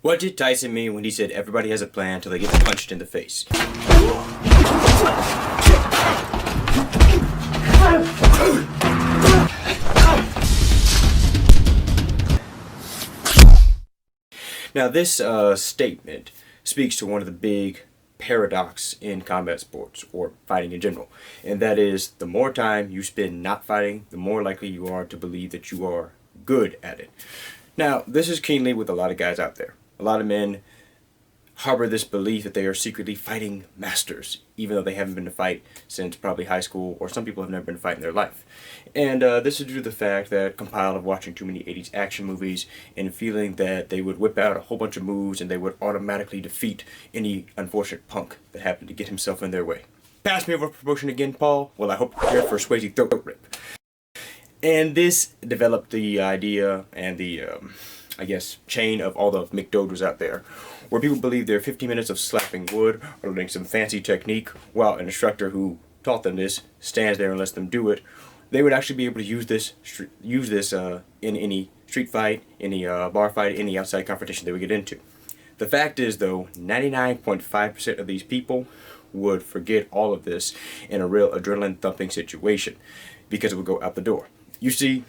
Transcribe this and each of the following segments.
What did Tyson mean when he said everybody has a plan till they get punched in the face? Now this statement speaks to one of the big paradox in combat sports or fighting in general, and that is the more time you spend not fighting, the more likely you are to believe that you are good at it. Now this is keenly with a lot of guys out there. A lot of men harbor this belief that they are secretly fighting masters, even though they haven't been to fight since probably high school, or some people have never been to fight in their life. And this is due to the fact that compiled of watching too many 80s action movies and feeling that they would whip out a whole bunch of moves and they would automatically defeat any unfortunate punk that happened to get himself in their way. Pass me over promotion again, Paul? Well, I hope you're prepared for a Swayze throat rip. And this developed the idea and the I guess, chain of all the McDoders out there, where people believe their 15 minutes of slapping wood or learning some fancy technique while an instructor who taught them this stands there and lets them do it, they would actually be able to use this in any street fight, any bar fight, any outside confrontation they would get into. The fact is, though, 99.5% of these people would forget all of this in a real adrenaline-thumping situation because it would go out the door. You see,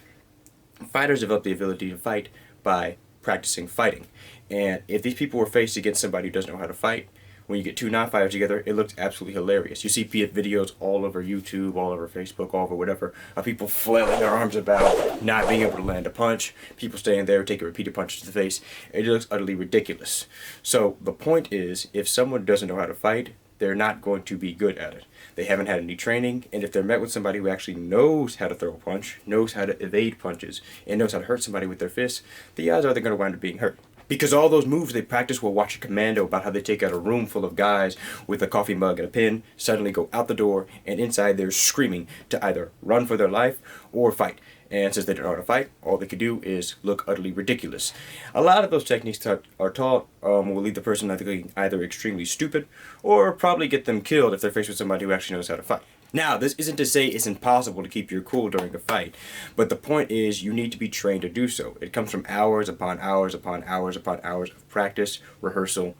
fighters develop the ability to fight by practicing fighting. And if these people were faced against somebody who doesn't know how to fight, when you get two non-fighters together, it looks absolutely hilarious. You see videos all over YouTube, all over Facebook, all over whatever, of people flailing their arms about, not being able to land a punch, people staying there, taking repeated punches to the face. It looks utterly ridiculous. So the point is, if someone doesn't know how to fight, they're not going to be good at it. They haven't had any training, and if they're met with somebody who actually knows how to throw a punch, knows how to evade punches, and knows how to hurt somebody with their fists, the odds are they're going to wind up being hurt. Because all those moves they practice while watching Commando about how they take out a room full of guys with a coffee mug and a pen, suddenly go out the door, and inside they're screaming to either run for their life or fight. And since they don't know how to fight, all they can do is look utterly ridiculous. A lot of those techniques are taught will leave the person either extremely stupid or probably get them killed if they're faced with somebody who actually knows how to fight. Now, this isn't to say it's impossible to keep your cool during a fight, but the point is you need to be trained to do so. It comes from hours upon hours upon hours upon hours of practice, rehearsal,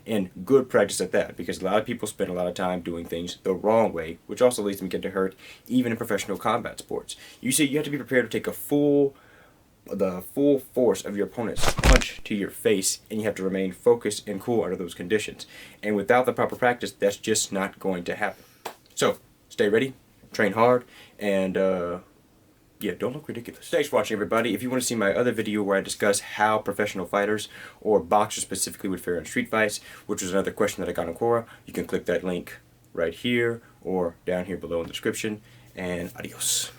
and good practice at that, because a lot of people spend a lot of time doing things the wrong way, which also leads them to get hurt, even in professional combat sports. You see, you have to be prepared to take the full force of your opponent's punch to your face, and you have to remain focused and cool under those conditions. And without the proper practice, that's just not going to happen. So, stay ready, train hard, and yeah, don't look ridiculous. Thanks for watching, everybody. If you want to see my other video where I discuss how professional fighters, or boxers specifically, would fare in street fights, which was another question that I got on Quora, you can click that link right here or down here below in the description, and adios.